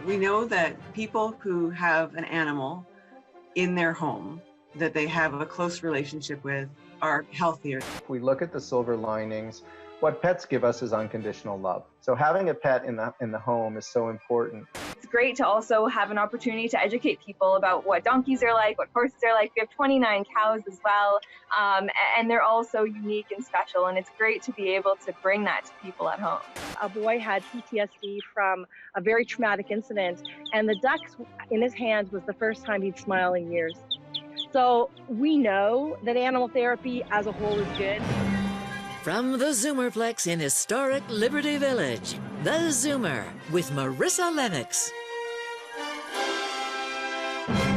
We know that people who have an animal in their home that they have a close relationship with are healthier. We look at the silver linings. What pets give us is unconditional love. So having a pet in the home is so important. It's great to also have an opportunity to educate people about what donkeys are like, what horses are like. We have 29 cows as well, and they're all so unique and special, and it's great to be able to bring that to people at home. A boy had PTSD from a very traumatic incident, and the duck in his hands was the first time he'd smiled in years. So we know that animal therapy as a whole is good. From the Zoomerplex in historic Liberty Village, theZoomer with Marissa Lennox.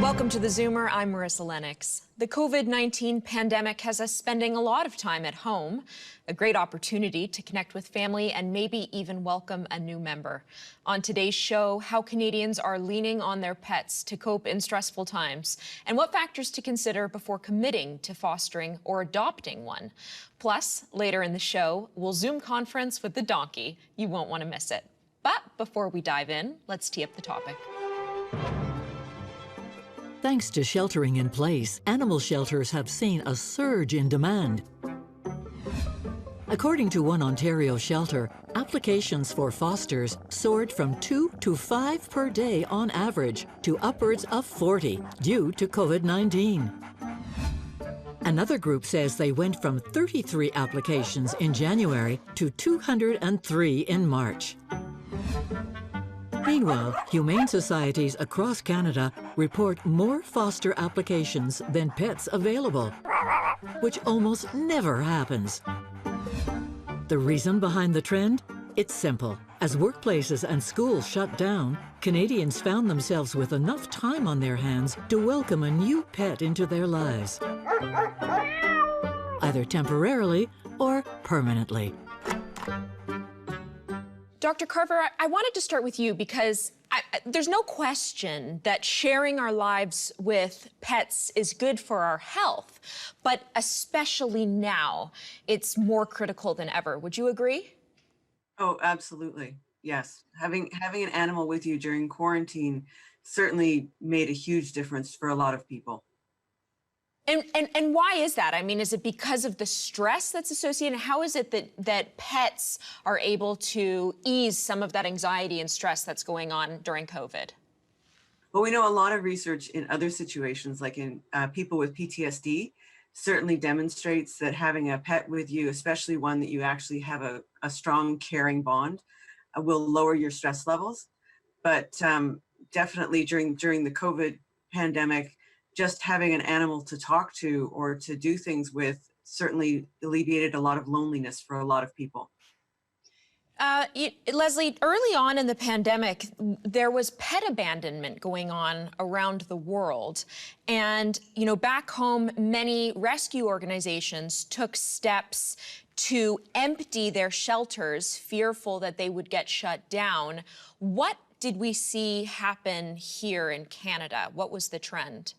Welcome to theZoomer. I'm Marissa Lennox. The COVID-19 pandemic has us spending a lot of time at home, a great opportunity to connect with family and maybe even welcome a new member. On today's show, how Canadians are leaning on their pets to cope in stressful times and what factors to consider before committing to fostering or adopting one. Plus, later in the show, we'll Zoom conference with the donkey. You won't want to miss it. But before we dive in, let's tee up the topic. Thanks to sheltering in place, animal shelters have seen a surge in demand. According to one Ontario shelter, applications for fosters soared from 2 to 5 per day on average to upwards of 40 due to COVID-19. Another group says they went from 33 applications in January to 203 in March. Meanwhile, humane societies across Canada report more foster applications than pets available, which almost never happens. The reason behind the trend? It's simple. As workplaces and schools shut down, Canadians found themselves with enough time on their hands to welcome a new pet into their lives, either temporarily or permanently. Dr. Carver, I wanted to start with you because there's no question that sharing our lives with pets is good for our health, but especially now, it's more critical than ever. Would you agree? Oh, absolutely. Yes. Having an animal with you during quarantine certainly made a huge difference for a lot of people. And why is that? I mean, is it because of the stress that's associated? How is it that pets are able to ease some of that anxiety and stress that's going on during COVID? Well, we know a lot of research in other situations, like in people with PTSD, certainly demonstrates that having a pet with you, especially one that you actually have a strong, caring bond, will lower your stress levels. But definitely during the COVID pandemic, just having an animal to talk to or to do things with certainly alleviated a lot of loneliness for a lot of people. Leslie, early on in the pandemic, there was pet abandonment going on around the world. And, you know, back home, many rescue organizations took steps to empty their shelters, fearful that they would get shut down. What did we see happen here in Canada? What was the trend?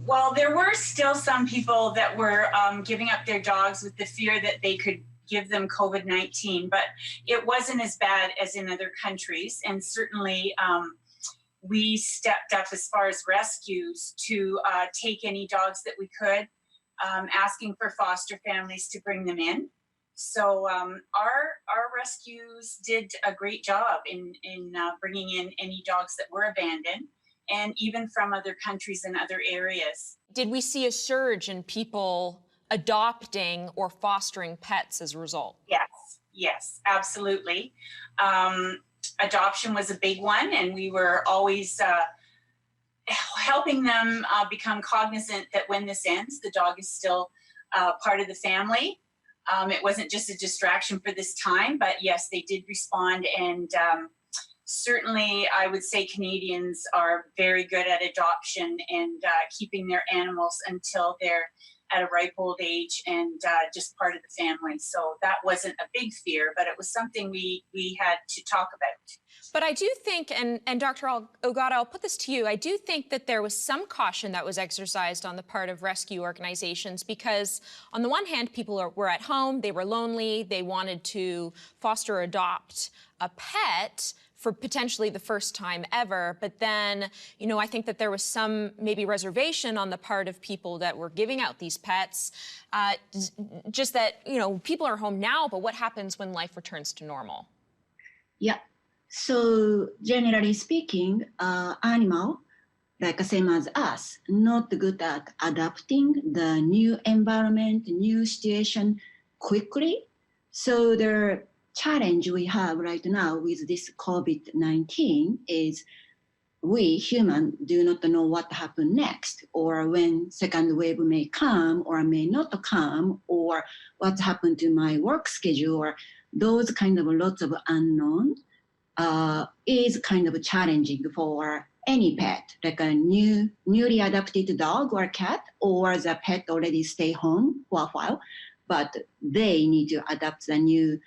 Well, there were still some people that were giving up their dogs with the fear that they could give them COVID-19, but it wasn't as bad as in other countries. And certainly we stepped up as far as rescues to take any dogs that we could, asking for foster families to bring them in. So our rescues did a great job in bringing in any dogs that were abandoned, and even from other countries and other areas. Did we see a surge in people adopting or fostering pets as a result? Yes, absolutely. Adoption was a big one, and we were always helping them become cognizant that when this ends, the dog is still part of the family. It wasn't just a distraction for this time, but yes, they did respond, and certainly, I would say Canadians are very good at adoption and keeping their animals until they're at a ripe old age and just part of the family. So that wasn't a big fear, but it was something we had to talk about. But I do think, and Dr. Ogata, I'll put this to you, I do think that there was some caution that was exercised on the part of rescue organizations because on the one hand, people were at home, they were lonely, they wanted to foster or adopt a pet for potentially the first time ever. But then, you know, I think that there was some maybe reservation on the part of people that were giving out these pets, just that, you know, people are home now, but what happens when life returns to normal? Yeah. So generally speaking, animal, like same as us, not good at adapting the new environment, new situation quickly. So the challenge we have right now with this COVID-19 is we human do not know what happened next, or when second wave may come or may not come, or what happened to my work schedule, or those kind of lots of unknown is kind of challenging for any pet, like a newly adopted dog or cat, or the pet already stay home for a while, but they need to adapt the new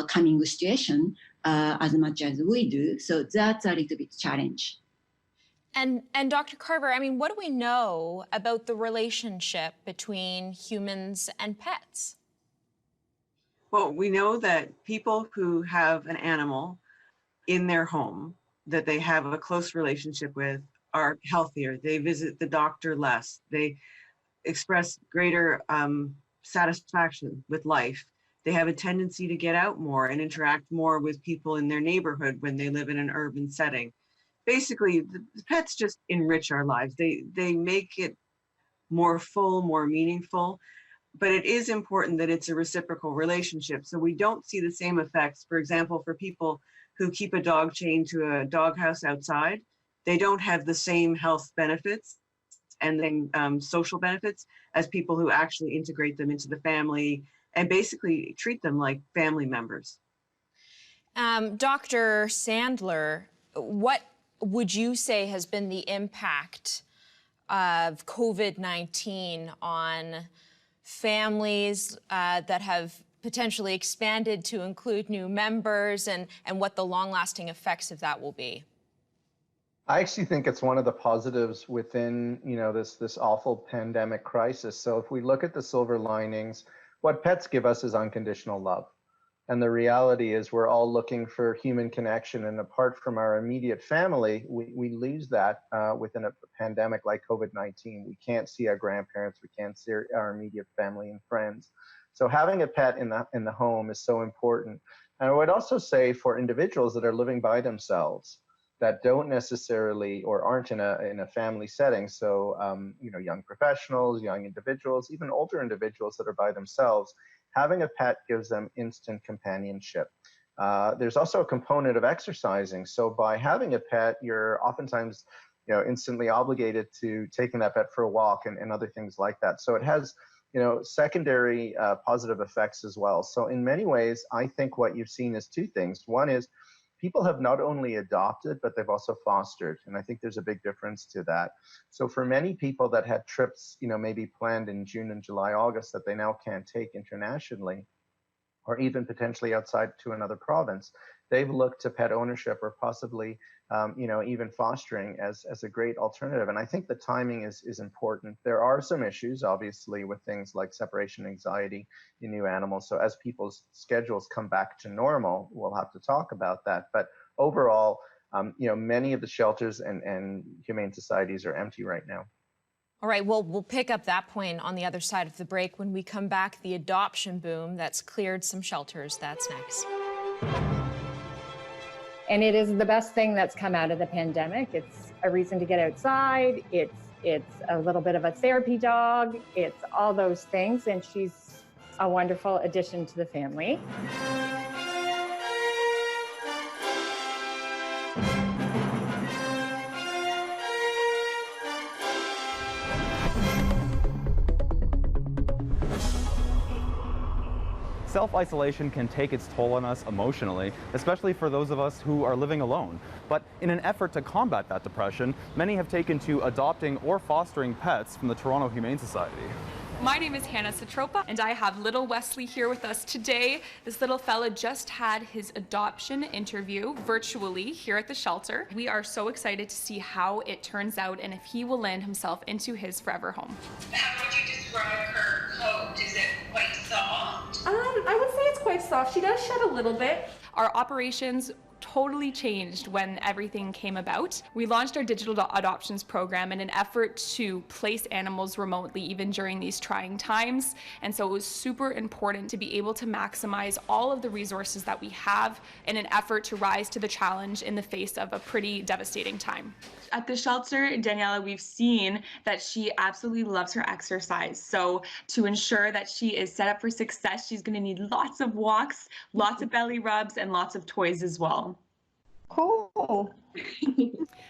coming situation as much as we do. So that's a little bit challenge. And Dr. Carver, I mean, what do we know about the relationship between humans and pets? Well, we know that people who have an animal in their home that they have a close relationship with are healthier. They visit the doctor less. They express greater satisfaction with life. They have a tendency to get out more and interact more with people in their neighborhood when they live in an urban setting. Basically, the pets just enrich our lives. They make it more full, more meaningful, but it is important that it's a reciprocal relationship. So we don't see the same effects. For example, for people who keep a dog chained to a doghouse outside, they don't have the same health benefits and then social benefits as people who actually integrate them into the family and basically treat them like family members. Dr. Sandler, what would you say has been the impact of COVID-19 on families that have potentially expanded to include new members, and what the long-lasting effects of that will be? I actually think it's one of the positives within, you know, this awful pandemic crisis. So if we look at the silver linings, what pets give us is unconditional love. And the reality is we're all looking for human connection, and apart from our immediate family, we lose that within a pandemic like COVID-19. We can't see our grandparents, we can't see our immediate family and friends. So having a pet in the home is so important. And I would also say for individuals that are living by themselves, that don't necessarily or aren't in a family setting. So you know, young professionals, young individuals, even older individuals that are by themselves, having a pet gives them instant companionship. There's also a component of exercising. So by having a pet, you're oftentimes, you know, instantly obligated to taking that pet for a walk and other things like that. So it has, you know, secondary positive effects as well. So in many ways, I think what you've seen is two things. One is people have not only adopted, but they've also fostered. And I think there's a big difference to that. So for many people that had trips, you know, maybe planned in June and July, August that they now can't take internationally, or even potentially outside to another province, they've looked to pet ownership or possibly, you know, even fostering as a great alternative. And I think the timing is important. There are some issues, obviously, with things like separation anxiety in new animals. So as people's schedules come back to normal, we'll have to talk about that. But overall, you know, many of the shelters and humane societies are empty right now. All right, well, we'll pick up that point on the other side of the break. When we come back, the adoption boom that's cleared some shelters. That's next. And it is the best thing that's come out of the pandemic. It's a reason to get outside. It's a little bit of a therapy dog. It's all those things. And she's a wonderful addition to the family. Self-isolation can take its toll on us emotionally, especially for those of us who are living alone. But in an effort to combat that depression, many have taken to adopting or fostering pets from the Toronto Humane Society. My name is Hannah Satropa, and I have little Wesley here with us today. This little fella just had his adoption interview virtually here at the shelter. We are so excited to see how it turns out and if he will land himself into his forever home. How would you describe her coat? Is it quite soft? I would say it's quite soft. She does shed a little bit. Our operations totally changed when everything came about. We launched our digital adoptions program in an effort to place animals remotely even during these trying times. And so it was super important to be able to maximize all of the resources that we have in an effort to rise to the challenge in the face of a pretty devastating time. At the shelter, Daniela, we've seen that she absolutely loves her exercise. So to ensure that she is set up for success, she's going to need lots of walks, lots of belly rubs, and lots of toys as well. Cool.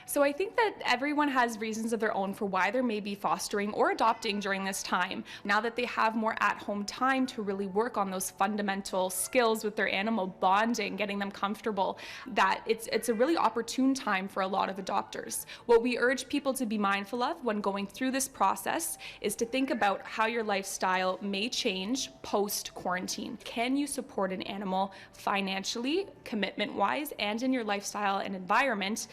So I think that everyone has reasons of their own for why they're maybe fostering or adopting during this time. Now that they have more at-home time to really work on those fundamental skills with their animal, bonding, getting them comfortable, that it's a really opportune time for a lot of adopters. What we urge people to be mindful of when going through this process is to think about how your lifestyle may change post-quarantine. Can you support an animal financially, commitment-wise, and in your lifestyle and environment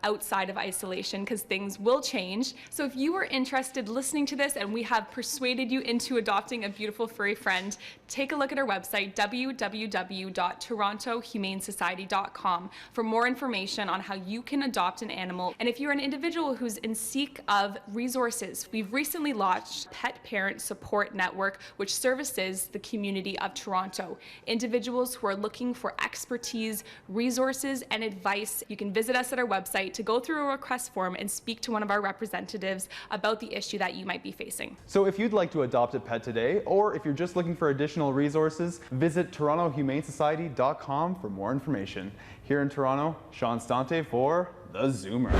outside of isolation, because things will change. So if you are interested listening to this and we have persuaded you into adopting a beautiful furry friend, take a look at our website, www.torontohumanesociety.com, for more information on how you can adopt an animal. And if you're an individual who's in seek of resources, we've recently launched Pet Parent Support Network, which services the community of Toronto. Individuals who are looking for expertise, resources, and advice, you can visit us at our website to go through a request form and speak to one of our representatives about the issue that you might be facing. So if you'd like to adopt a pet today, or if you're just looking for additional resources, visit torontohumanesociety.com for more information. Here in Toronto, Sean Stante for theZoomer.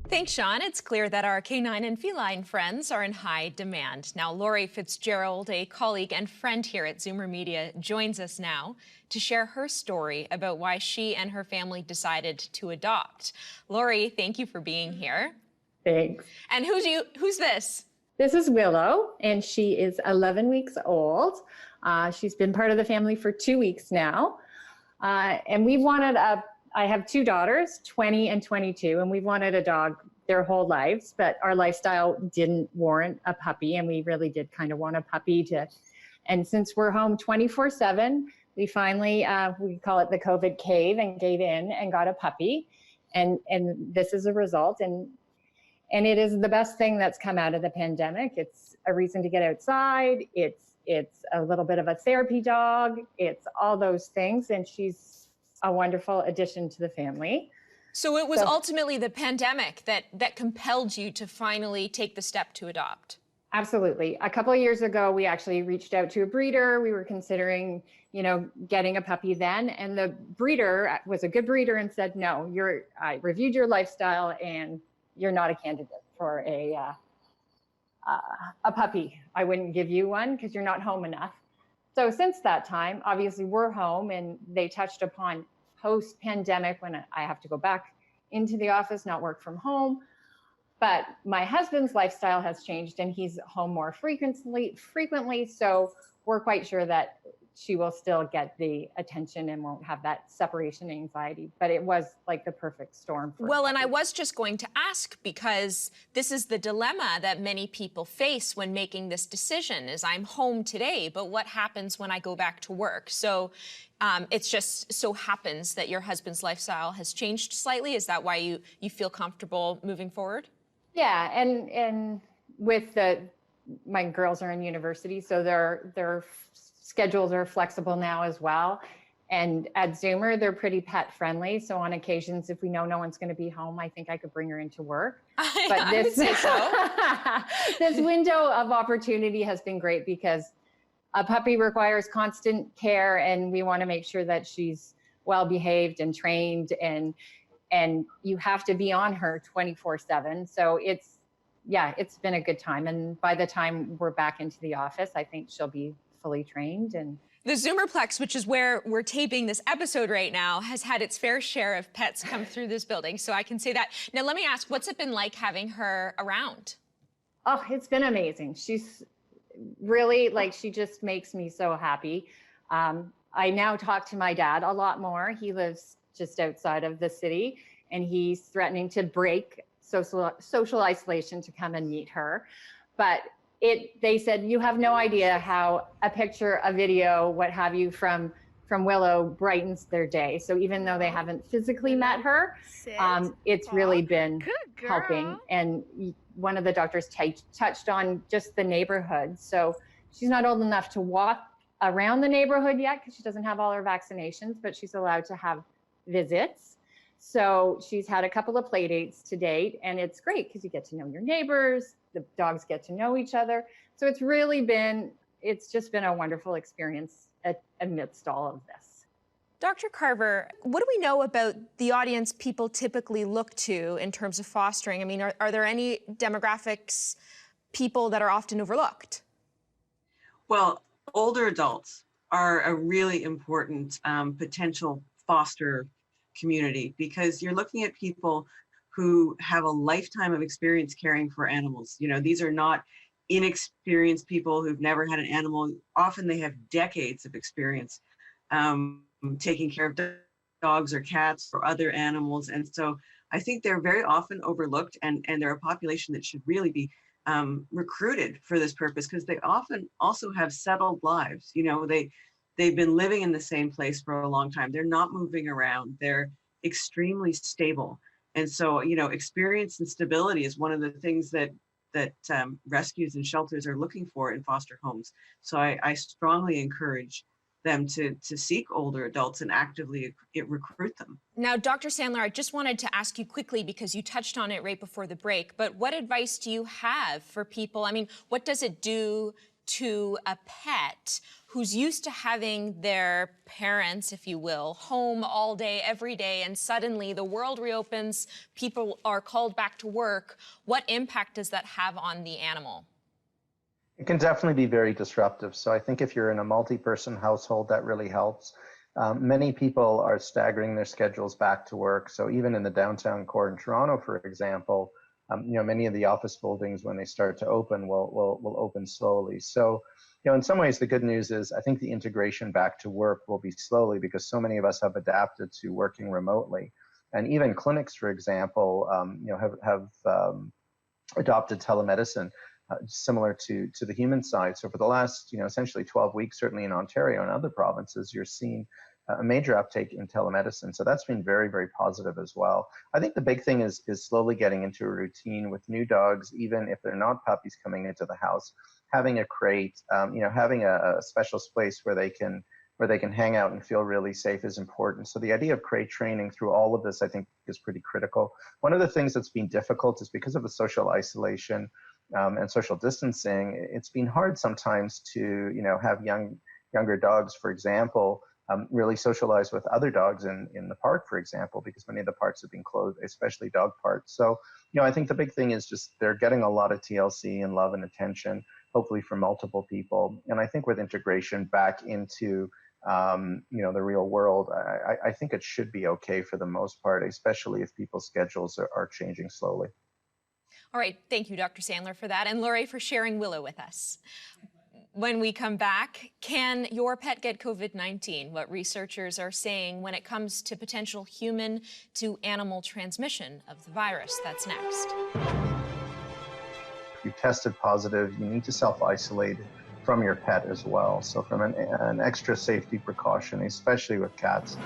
Thanks, Sean. It's clear that our canine and feline friends are in high demand. Now, Laurie Fitzgerald, a colleague and friend here at Zoomer Media, joins us now to share her story about why she and her family decided to adopt. Laurie, thank you for being here. Thanks. And who's this? This is Willow, and she is 11 weeks old. She's been part of the family for 2 weeks now. And we wanted I have two daughters, 20 and 22, and we've wanted a dog their whole lives, but our lifestyle didn't warrant a puppy, and we really did kind of want a puppy and since we're home 24/7, we finally, we call it the COVID cave, and gave in and got a puppy, and this is a result, and it is the best thing that's come out of the pandemic. It's a reason to get outside, it's a little bit of a therapy dog, it's all those things, and she's a wonderful addition to the family. So it was ultimately the pandemic that compelled you to finally take the step to adopt. Absolutely. A couple of years ago, we actually reached out to a breeder. We were considering, getting a puppy then, and the breeder was a good breeder and said, no, I reviewed your lifestyle and you're not a candidate for a puppy. I wouldn't give you one because you're not home enough. So since that time, obviously we're home, and they touched upon post-pandemic when I have to go back into the office, not work from home. But my husband's lifestyle has changed, and he's home more frequently. So we're quite sure that she will still get the attention and won't have that separation anxiety. But it was like the perfect storm for Well, and I was just going to ask, because this is the dilemma that many people face when making this decision, is I'm home today, but what happens when I go back to work? So it's just so happens that your husband's lifestyle has changed slightly. Is that why you feel comfortable moving forward? Yeah, and with my girls are in university, so their schedules are flexible now as well. And at Zoomer, they're pretty pet friendly. So on occasions, if we know no one's going to be home, I think I could bring her into work. But this window of opportunity has been great, because a puppy requires constant care, and we want to make sure that she's well behaved and trained, and you have to be on her 24/7. So it's been a good time. And by the time we're back into the office, I think she'll be fully trained. And the Zoomerplex, which is where we're taping this episode right now, has had its fair share of pets come through this building. So I can say that. Now, let me ask, what's it been like having her around? Oh, it's been amazing. She's really, she just makes me so happy. I now talk to my dad a lot more. He lives just outside of the city, and he's threatening to break social isolation to come and meet her. But they said, you have no idea how a picture, a video, what have you from Willow brightens their day. So even though they haven't physically met her, it's really been helping. And one of the doctors touched on just the neighborhood. So she's not old enough to walk around the neighborhood yet because she doesn't have all her vaccinations, but she's allowed to have visits. So she's had a couple of play dates to date, and it's great because you get to know your neighbors, the dogs get to know each other. So it's just been a wonderful experience amidst all of this. Dr. Carver, what do we know about the audience people typically look to in terms of fostering? I mean, are there any demographics, people that are often overlooked? Well, older adults are a really important potential foster community, because you're looking at people who have a lifetime of experience caring for animals. You know, these are not inexperienced people who've never had an animal. Often they have decades of experience taking care of dogs or cats or other animals. And so I think they're very often overlooked, and they're a population that should really be recruited for this purpose, because they often also have settled lives. You know, they've been living in the same place for a long time. They're not moving around. They're extremely stable. And so, you know, experience and stability is one of the things that rescues and shelters are looking for in foster homes. So I strongly encourage them to seek older adults and actively recruit them. Now, Dr. Sandler, I just wanted to ask you quickly, because you touched on it right before the break, but what advice do you have for people? I mean, what does it do to a pet who's used to having their parents, if you will, home all day, every day, and suddenly the world reopens, people are called back to work? What impact does that have on the animal? It can definitely be very disruptive. So I think if you're in a multi-person household, that really helps. Many people are staggering their schedules back to work. So even in the downtown core in Toronto, for example, you know, many of the office buildings, when they start to open, will open slowly. So, you know, in some ways, the good news is I think the integration back to work will be slowly, because so many of us have adapted to working remotely. And even clinics, for example, you know, have adopted telemedicine, similar to the human side. So for the last, you know, essentially 12 weeks, certainly in Ontario and other provinces, you're seeing a major uptake in telemedicine. So that's been very, very positive as well. I think the big thing is slowly getting into a routine with new dogs, even if they're not puppies coming into the house, having a crate, you know, having a special space where they can hang out and feel really safe is important. So the idea of crate training through all of this, I think, is pretty critical. One of the things that's been difficult is because of the social isolation and social distancing, it's been hard sometimes to, you know, have younger dogs, for example, really socialize with other dogs in the park, for example, because many of the parks have been closed, especially dog parks. So, you know, I think the big thing is just they're getting a lot of TLC and love and attention, hopefully from multiple people. And I think with integration back into, you know, the real world, I think it should be okay for the most part, especially if people's schedules are changing slowly. All right, thank you, Dr. Sandler, for that, and Lori for sharing Willow with us. When we come back, can your pet get COVID-19? What researchers are saying when it comes to potential human to animal transmission of the virus. That's next. If you tested positive, you need to self-isolate from your pet as well. So from an extra safety precaution, especially with cats.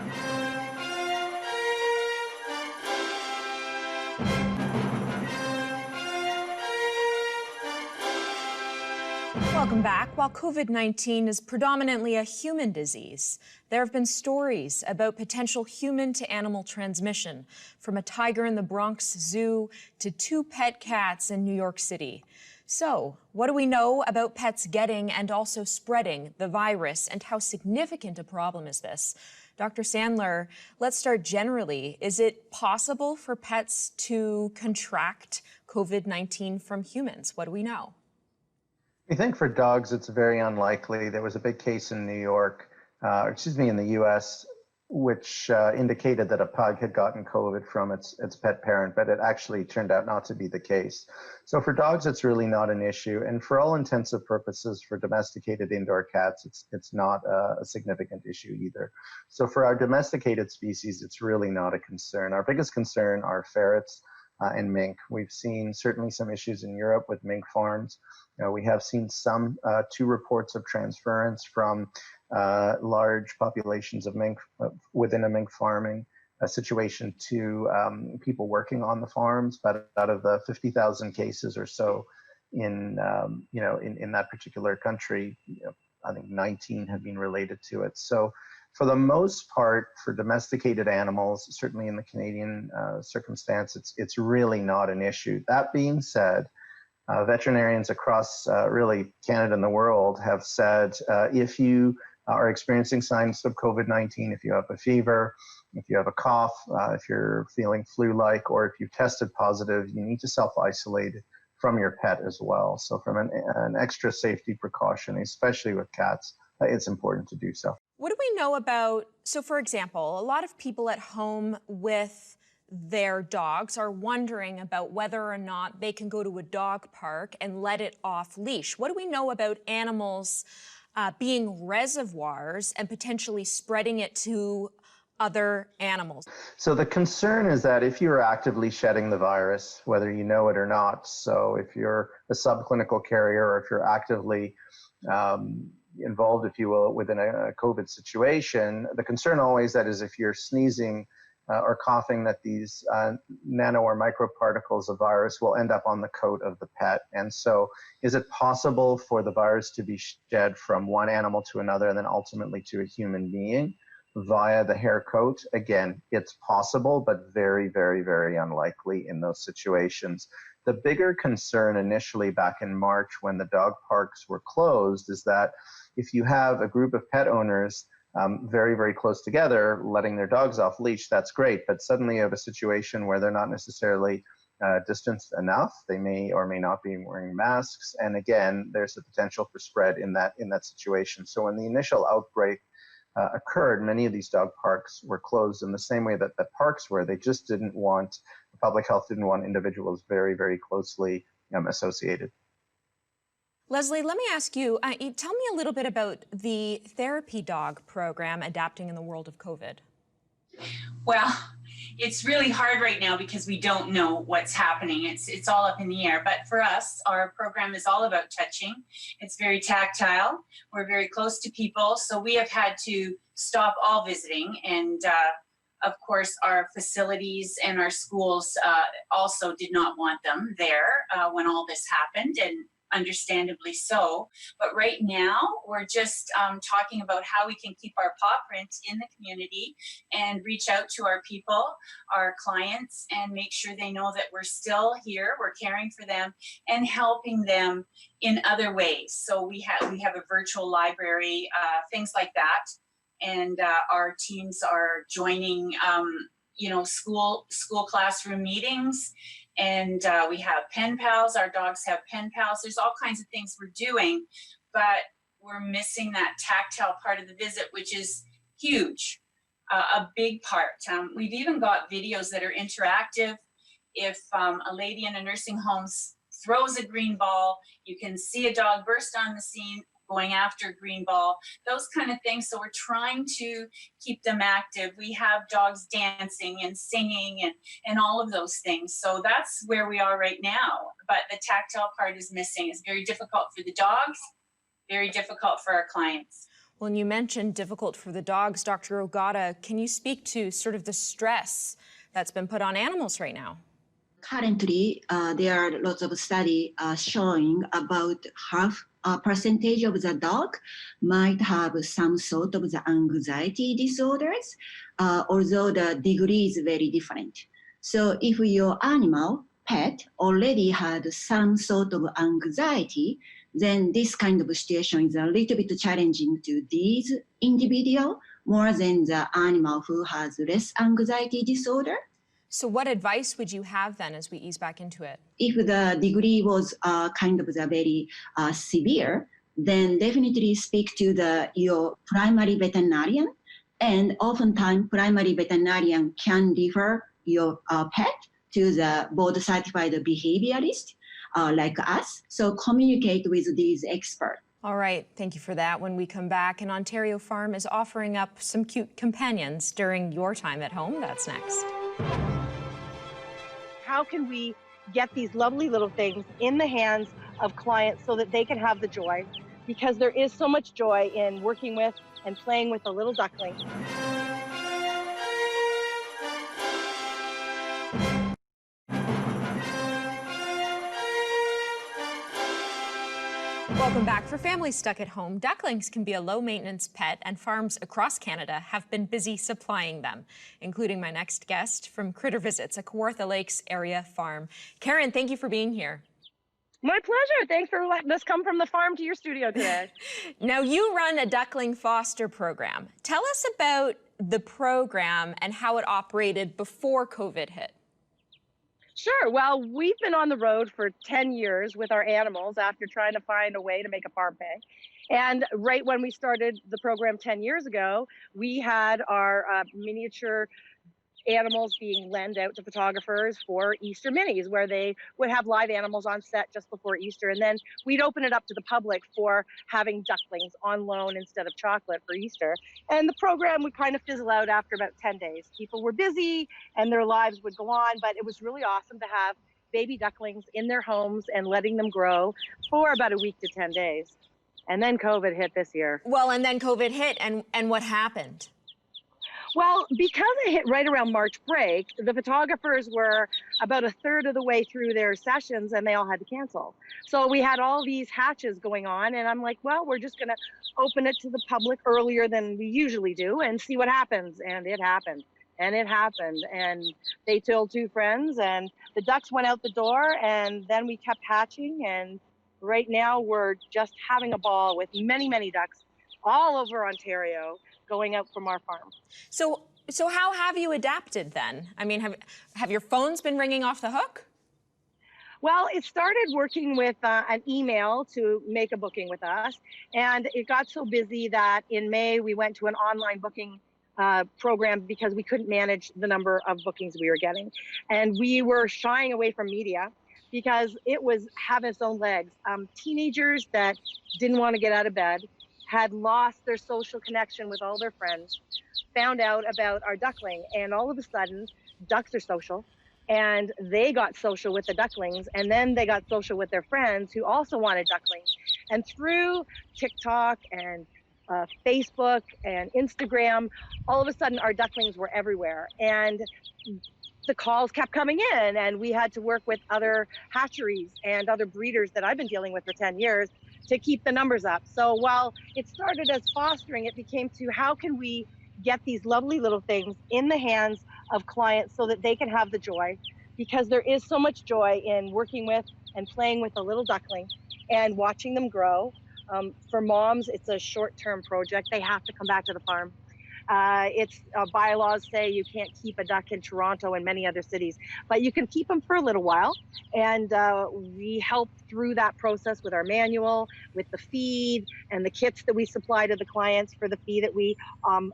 Welcome back. While COVID-19 is predominantly a human disease, there have been stories about potential human-to-animal transmission, from a tiger in the Bronx Zoo to 2 pet cats in New York City. So, what do we know about pets getting and also spreading the virus, and how significant a problem is this? Dr. Sandler, let's start generally. Is it possible for pets to contract COVID-19 from humans? What do we know? I think for dogs, it's very unlikely. There was a big case in New York, in the US, which indicated that a pug had gotten COVID from its pet parent, but it actually turned out not to be the case. So for dogs, it's really not an issue. And for all intensive purposes, for domesticated indoor cats, it's not a significant issue either. So for our domesticated species, it's really not a concern. Our biggest concern are ferrets and mink. We've seen certainly some issues in Europe with mink farms. We have seen two reports of transference from large populations of mink within a mink farming situation to people working on the farms. But out of the 50,000 cases or so in that particular country, I think 19 have been related to it. So for the most part, for domesticated animals, certainly in the Canadian circumstance, it's really not an issue. That being said, veterinarians across really Canada and the world have said if you are experiencing signs of COVID-19, if you have a fever, if you have a cough, if you're feeling flu-like, or if you've tested positive, you need to self-isolate from your pet as well. So from an extra safety precaution, especially with cats, it's important to do so. What do we know about, so for example, a lot of people at home with their dogs are wondering about whether or not they can go to a dog park and let it off leash. What do we know about animals being reservoirs and potentially spreading it to other animals? So the concern is that if you're actively shedding the virus, whether you know it or not, so if you're a subclinical carrier or if you're actively involved, if you will, within a COVID situation, the concern always that is if you're sneezing or coughing, that these nano or microparticles of virus will end up on the coat of the pet. And so is it possible for the virus to be shed from one animal to another and then ultimately to a human being via the hair coat? Again, it's possible, but very, very, very unlikely in those situations. The bigger concern initially back in March when the dog parks were closed is that if you have a group of pet owners very, very close together, letting their dogs off leash, that's great. But suddenly you have a situation where they're not necessarily distanced enough. They may or may not be wearing masks. And again, there's the potential for spread in that situation. So when the initial outbreak occurred, many of these dog parks were closed in the same way that the parks were. They just didn't want, public health didn't want individuals very, very closely associated. Leslie, let me ask you, tell me a little bit about the therapy dog program adapting in the world of COVID. Well, it's really hard right now because we don't know what's happening. It's all up in the air. But for us, our program is all about touching. It's very tactile. We're very close to people. So we have had to stop all visiting. And of course, our facilities and our schools also did not want them there when all this happened. And understandably so. But right now, we're just talking about how we can keep our paw print in the community and reach out to our people, our clients, and make sure they know that we're still here, we're caring for them, and helping them in other ways. So we have a virtual library, things like that. And our teams are joining, school classroom meetings. And we have pen pals, our dogs have pen pals. There's all kinds of things we're doing, but we're missing that tactile part of the visit, which is huge, a big part. We've even got videos that are interactive. If a lady in a nursing home throws a green ball, you can see a dog burst on the scene, going after a green ball, those kind of things. So we're trying to keep them active. We have dogs dancing and singing and all of those things. So that's where we are right now. But the tactile part is missing. It's very difficult for the dogs, very difficult for our clients. Well, and you mentioned difficult for the dogs. Dr. Ogata, can you speak to sort of the stress that's been put on animals right now? Currently, there are lots of studies showing about half percentage of the dog might have some sort of the anxiety disorders, although the degree is very different. So if your pet already had some sort of anxiety, then this kind of situation is a little bit challenging to these individuals more than the animal who has less anxiety disorder. So what advice would you have then as we ease back into it? If the degree was kind of the very severe, then definitely speak to your primary veterinarian. And oftentimes, primary veterinarian can refer your pet to the board-certified behaviorist like us. So communicate with these experts. All right, thank you for that. When we come back, an Ontario farm is offering up some cute companions during your time at home. That's next. How can we get these lovely little things in the hands of clients so that they can have the joy, because there is so much joy in working with and playing with a little duckling. Welcome back. For families stuck at home, ducklings can be a low-maintenance pet, and farms across Canada have been busy supplying them, including my next guest from Critter Visits, a Kawartha Lakes area farm. Karen, thank you for being here. My pleasure. Thanks for letting us come from the farm to your studio today. Now, you run a duckling foster program. Tell us about the program and how it operated before COVID hit. Sure. Well, we've been on the road for 10 years with our animals after trying to find a way to make a farm pay. And right when we started the program 10 years ago, we had our miniature animals being lent out to photographers for Easter minis, where they would have live animals on set just before Easter. And then we'd open it up to the public for having ducklings on loan instead of chocolate for Easter. And the program would kind of fizzle out after about 10 days. People were busy and their lives would go on, but it was really awesome to have baby ducklings in their homes and letting them grow for about a week to 10 days. And then COVID hit this year. Well, and then COVID hit, and what happened? Well, because it hit right around March break, the photographers were about a third of the way through their sessions and they all had to cancel. So we had all these hatches going on, and I'm like, well, we're just going to open it to the public earlier than we usually do and see what happens. And it happened. And it happened. And they told two friends, and the ducks went out the door, and then we kept hatching. And right now we're just having a ball with many, many ducks all over Ontario going out from our farm. So how have you adapted then? I mean, have your phones been ringing off the hook? Well, it started working with an email to make a booking with us. And it got so busy that in May, we went to an online booking program because we couldn't manage the number of bookings we were getting. And we were shying away from media because it was having its own legs. Teenagers that didn't want to get out of bed, had lost their social connection with all their friends, found out about our duckling, and all of a sudden, ducks are social, and they got social with the ducklings, and then they got social with their friends who also wanted ducklings. And through TikTok and Facebook and Instagram, all of a sudden our ducklings were everywhere. And the calls kept coming in, and we had to work with other hatcheries and other breeders that I've been dealing with for 10 years to keep the numbers up. So while it started as fostering, it became to how can we get these lovely little things in the hands of clients so that they can have the joy, because there is so much joy in working with and playing with a little duckling and watching them grow. For moms, it's a short-term project. They have to come back to the farm. Bylaws say you can't keep a duck in Toronto and many other cities, but you can keep them for a little while. And we help through that process with our manual, with the feed and the kits that we supply to the clients for the fee that we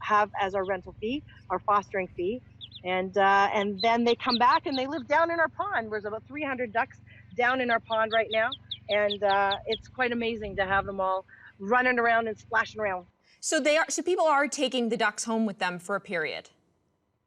have as our rental fee, our fostering fee. And then they come back and they live down in our pond. There's about 300 ducks down in our pond right now. And it's quite amazing to have them all running around and splashing around. So people are taking the ducks home with them for a period.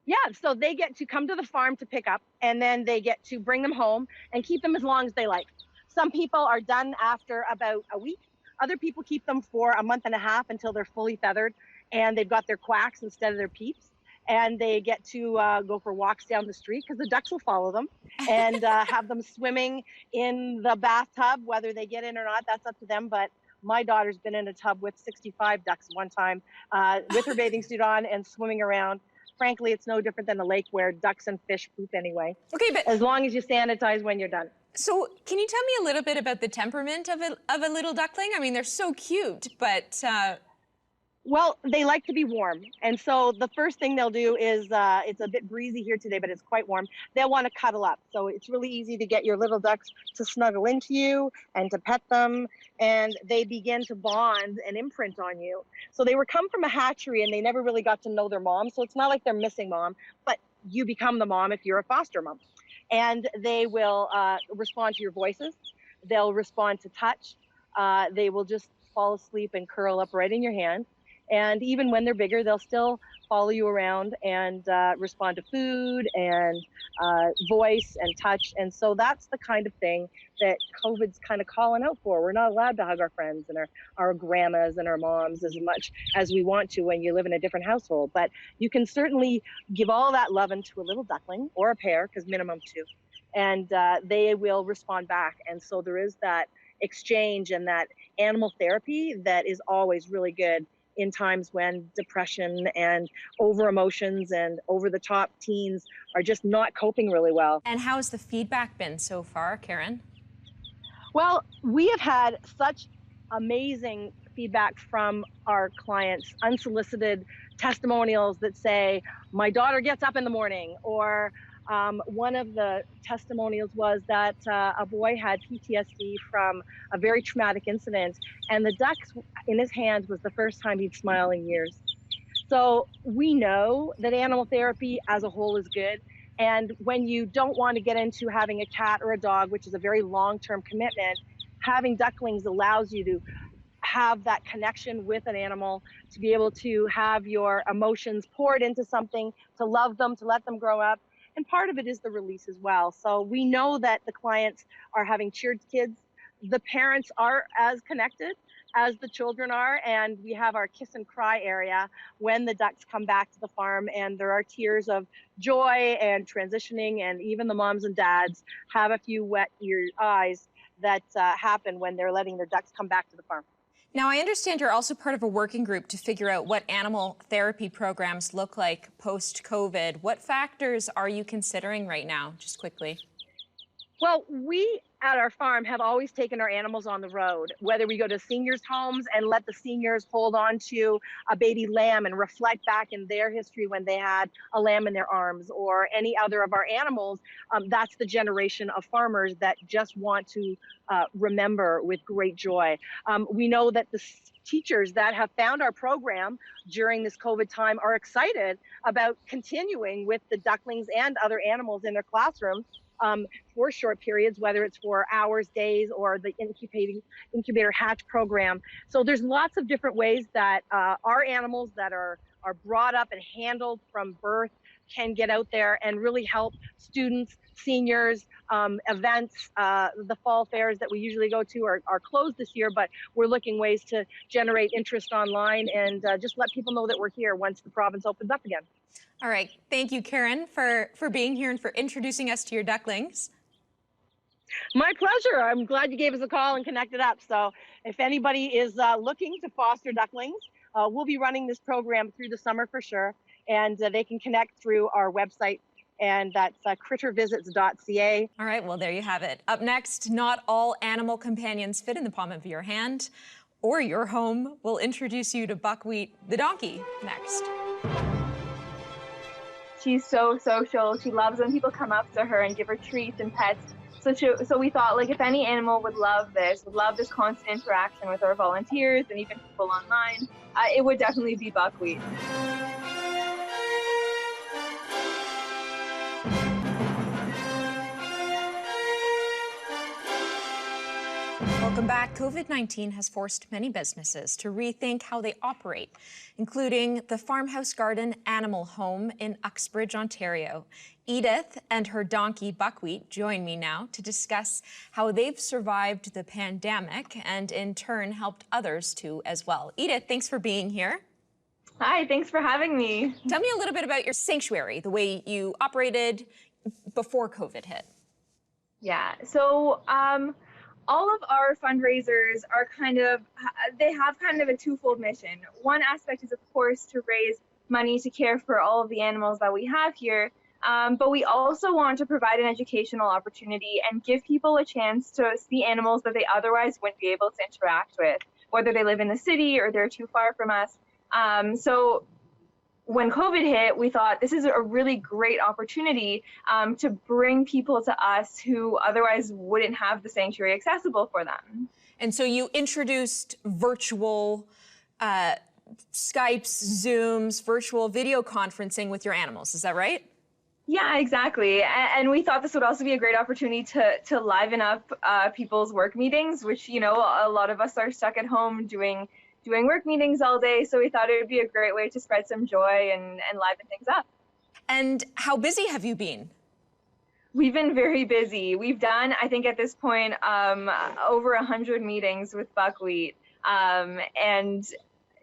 Yeah, so they get to come to the farm to pick up, and then they get to bring them home and keep them as long as they like. Some people are done after about a week. Other people keep them for a month and a half until they're fully feathered and they've got their quacks instead of their peeps. And they get to go for walks down the street because the ducks will follow them, and have them swimming in the bathtub. Whether they get in or not, that's up to them. But my daughter's been in a tub with 65 ducks one time with her bathing suit on and swimming around. Frankly, it's no different than a lake where ducks and fish poop anyway. Okay, but as long as you sanitize when you're done. So can you tell me a little bit about the temperament of a little duckling? I mean, they're so cute, but... Well, they like to be warm. And so the first thing they'll do is, it's a bit breezy here today, but it's quite warm. They'll want to cuddle up. So it's really easy to get your little ducks to snuggle into you and to pet them. And they begin to bond and imprint on you. So they come from a hatchery and they never really got to know their mom. So it's not like they're missing mom, but you become the mom if you're a foster mom. And they will respond to your voices. They'll respond to touch. They will just fall asleep and curl up right in your hand. And even when they're bigger, they'll still follow you around and respond to food and voice and touch. And so that's the kind of thing that COVID's kind of calling out for. We're not allowed to hug our friends and our grandmas and our moms as much as we want to when you live in a different household. But you can certainly give all that loving to a little duckling or a pair, because minimum 2, and they will respond back. And so there is that exchange and that animal therapy that is always really good in times when depression and over emotions and over the top teens are just not coping really well. And how has the feedback been so far, Karen? Well, we have had such amazing feedback from our clients, unsolicited testimonials that say, my daughter gets up in the morning, or one of the testimonials was that a boy had PTSD from a very traumatic incident, and the ducks in his hand was the first time he'd smiled in years. So we know that animal therapy as a whole is good. And when you don't want to get into having a cat or a dog, which is a very long-term commitment, having ducklings allows you to have that connection with an animal, to be able to have your emotions poured into something, to love them, to let them grow up. And part of it is the release as well. So we know that the clients are having cheered kids. The parents are as connected as the children are. And we have our kiss and cry area when the ducks come back to the farm, and there are tears of joy and transitioning. And even the moms and dads have a few wet eyes that happen when they're letting their ducks come back to the farm. Now, I understand you're also part of a working group to figure out what animal therapy programs look like post-COVID. What factors are you considering right now, just quickly? Well, we at our farm have always taken our animals on the road, whether we go to seniors' homes and let the seniors hold on to a baby lamb and reflect back in their history when they had a lamb in their arms, or any other of our animals. That's the generation of farmers that just want to remember with great joy. We know that the teachers that have found our program during this COVID time are excited about continuing with the ducklings and other animals in their classrooms for short periods, whether it's for hours, days, or the incubator hatch program. So there's lots of different ways that our animals that are brought up and handled from birth can get out there and really help students, seniors, events. The fall fairs that we usually go to are closed this year, but we're looking ways to generate interest online and just let people know that we're here once the province opens up again. All right. Thank you, Karen, for being here and for introducing us to your ducklings. My pleasure. I'm glad you gave us a call and connected up. So if anybody is looking to foster ducklings, we'll be running this program through the summer for sure. And they can connect through our website, and that's crittervisits.ca. All right. Well, there you have it. Up next, not all animal companions fit in the palm of your hand or your home. We'll introduce you to Buckwheat the Donkey next. She's so social. She loves when people come up to her and give her treats and pets. So we thought, like, if any animal would love this constant interaction with our volunteers and even people online, it would definitely be Buckwheat. Welcome back. COVID-19 has forced many businesses to rethink how they operate, including the Farmhouse Garden Animal Home in Uxbridge, Ontario. Edith and her donkey Buckwheat join me now to discuss how they've survived the pandemic and in turn helped others too as well. Edith, thanks for being here. Hi, thanks for having me. Tell me a little bit about your sanctuary, the way you operated before COVID hit. Yeah, so all of our fundraisers are they have kind of a twofold mission. One aspect is, of course, to raise money to care for all of the animals that we have here. But we also want to provide an educational opportunity and give people a chance to see animals that they otherwise wouldn't be able to interact with, whether they live in the city or they're too far from us. So when COVID hit, we thought this is a really great opportunity to bring people to us who otherwise wouldn't have the sanctuary accessible for them. And so you introduced virtual Skypes, Zooms, virtual video conferencing with your animals. Is that right? Yeah, exactly. And we thought this would also be a great opportunity to liven up people's work meetings, which, you know, a lot of us are stuck at home doing doing work meetings all day. So we thought it would be a great way to spread some joy and liven things up. And how busy have you been? We've been very busy. We've done, I think at this point, over 100 meetings with Buckwheat. And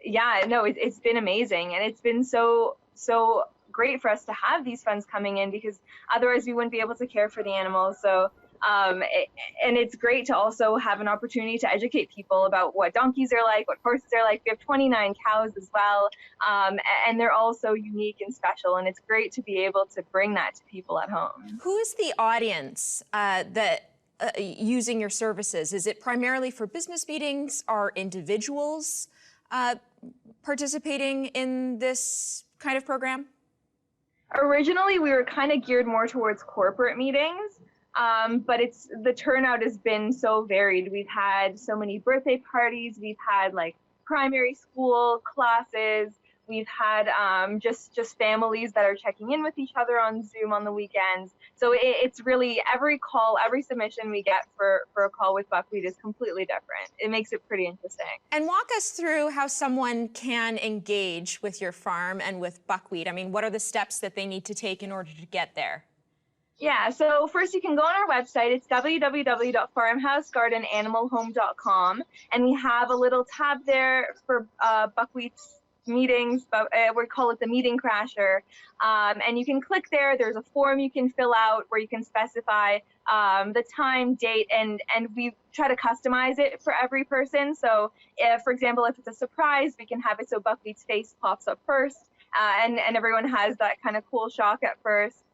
yeah, no, it's been amazing. And it's been so great for us to have these funds coming in, because otherwise we wouldn't be able to care for the animals. So, and it's great to also have an opportunity to educate people about what donkeys are like, what horses are like. We have 29 cows as well. And they're all so unique and special. And it's great to be able to bring that to people at home. Who is the audience using your services? Is it primarily for business meetings? Are individuals participating in this kind of program? Originally, we were kind of geared more towards corporate meetings, but the turnout has been so varied. We've had so many birthday parties. We've had like primary school classes. We've had just families that are checking in with each other on Zoom on the weekends. So it's really every call, every submission we get for a call with Buckwheat is completely different. It makes it pretty interesting. And walk us through how someone can engage with your farm and with Buckwheat. I mean, what are the steps that they need to take in order to get there? Yeah, so first you can go on our website. It's www.farmhousegardenanimalhome.com, and we have a little tab there for Buckwheat's meetings, but we call it the meeting crasher, and you can click there. There's a form you can fill out where you can specify the time, date, and we try to customize it for every person. So if, for example, if it's a surprise, we can have it so Buckwheat's face pops up first, and everyone has that kind of cool shock at first.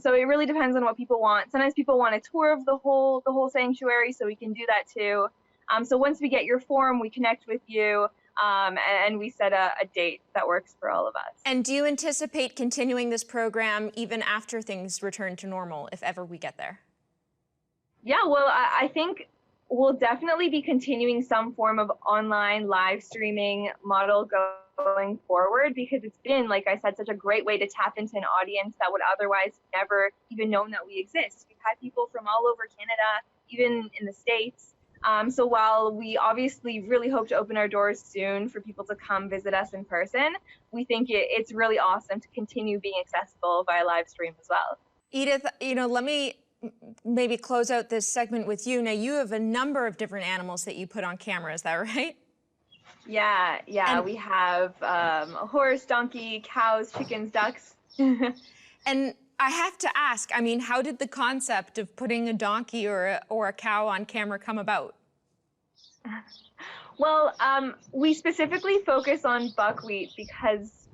So it really depends on what people want. Sometimes people want a tour of the whole sanctuary, so we can do that too. So once we get your form, we connect with you, and we set a date that works for all of us. And do you anticipate continuing this program even after things return to normal, if ever we get there? Yeah, well, I think we'll definitely be continuing some form of online live streaming model going forward, because it's been, like I said, such a great way to tap into an audience that would otherwise never even known that we exist. We've had people from all over Canada, even in the States. So while we obviously really hope to open our doors soon for people to come visit us in person, we think it's really awesome to continue being accessible via live stream as well. Edith, let me maybe close out this segment with you. Now, you have a number of different animals that you put on camera, is that right? Yeah, and we have a horse, donkey, cows, chickens, ducks. And I have to ask, I mean, how did the concept of putting a donkey or a cow on camera come about? Well, we specifically focus on Buckwheat because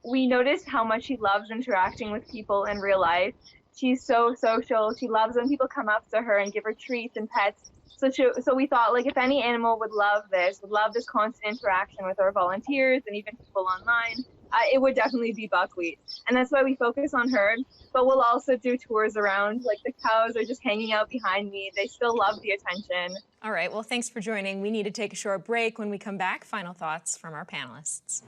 we noticed how much she loves interacting with people in real life. She's so social. She loves when people come up to her and give her treats and pets. So we thought, like, if any animal would love this constant interaction with our volunteers and even people online, it would definitely be Buckwheat. And that's why we focus on her. But we'll also do tours around. Like, the cows are just hanging out behind me. They still love the attention. All right, well, thanks for joining. We need to take a short break. When we come back, final thoughts from our panelists.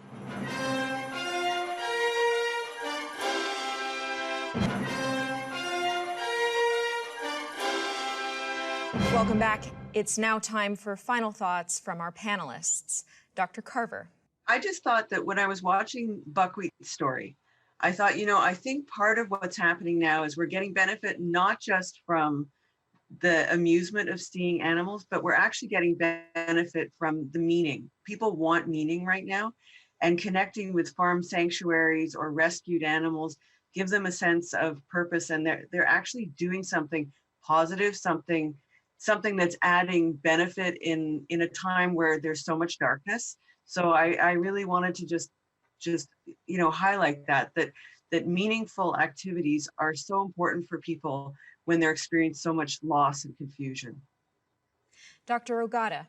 Welcome back. It's now time for final thoughts from our panelists. Dr. Carver. I just thought that when I was watching Buckwheat's story, I thought, I think part of what's happening now is we're getting benefit not just from the amusement of seeing animals, but we're actually getting benefit from the meaning. People want meaning right now, and connecting with farm sanctuaries or rescued animals gives them a sense of purpose, and they're actually doing something positive, something that's adding benefit in a time where there's so much darkness. So I really wanted to just highlight that meaningful activities are so important for people when they're experiencing so much loss and confusion. Dr. Ogata.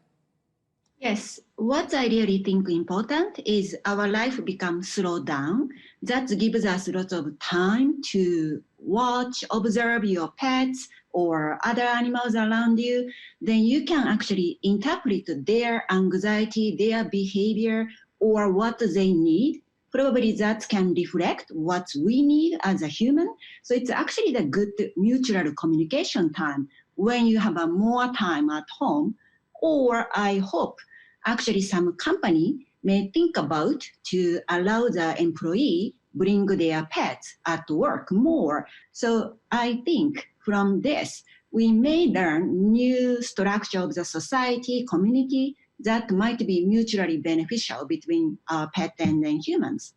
Yes, what I really think important is our life becomes slowed down. That gives us lots of time to watch, observe your pets or other animals around you. Then you can actually interpret their anxiety, their behavior, or what they need. Probably that can reflect what we need as a human. So it's actually the good mutual communication time when you have a more time at home. Or I hope actually some company may think about to allow the employee bring their pets at work more. So I think from this, we may learn new structure of the society, community that might be mutually beneficial between pet and then humans.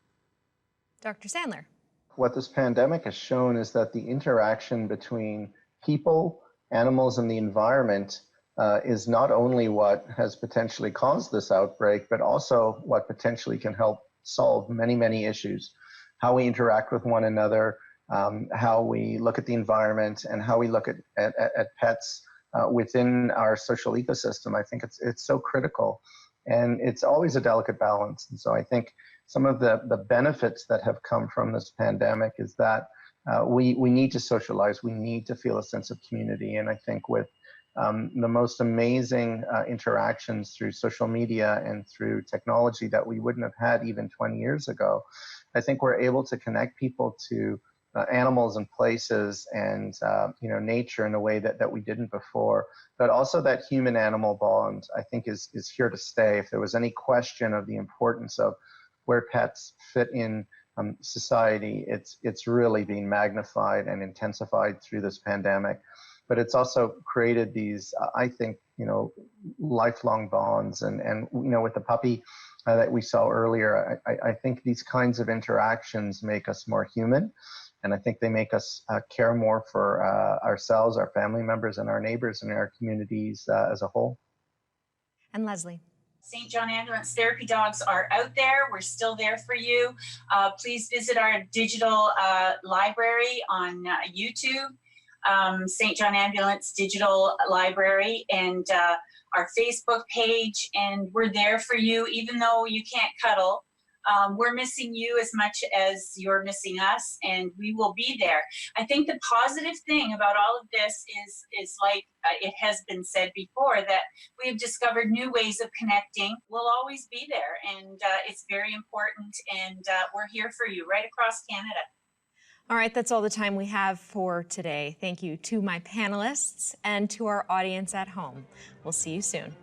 Dr. Sandler. What this pandemic has shown is that the interaction between people, animals, and the environment is not only what has potentially caused this outbreak, but also what potentially can help solve many, many issues. How we interact with one another, how we look at the environment, and how we look at pets within our social ecosystem. I think it's so critical, and it's always a delicate balance. And so I think some of the benefits that have come from this pandemic is that we need to socialize, we need to feel a sense of community. And I think with the most amazing interactions through social media and through technology that we wouldn't have had even 20 years ago, I think we're able to connect people to animals and places and nature in a way that we didn't before. But also that human-animal bond, I think, is here to stay. If there was any question of the importance of where pets fit in society, it's really been magnified and intensified through this pandemic. But it's also created these, I think, lifelong bonds. And with the puppy that we saw earlier, I think these kinds of interactions make us more human. And I think they make us care more for ourselves, our family members, and our neighbors and our communities as a whole. And Leslie. St. John Ambulance Therapy Dogs are out there. We're still there for you. Please visit our digital library on YouTube, St. John Ambulance Digital Library, and our Facebook page. And we're there for you, even though you can't cuddle. We're missing you as much as you're missing us, and we will be there. I think the positive thing about all of this is like it has been said before, that we have discovered new ways of connecting. We'll always be there, and it's very important, and we're here for you right across Canada. All right, that's all the time we have for today. Thank you to my panelists and to our audience at home. We'll see you soon.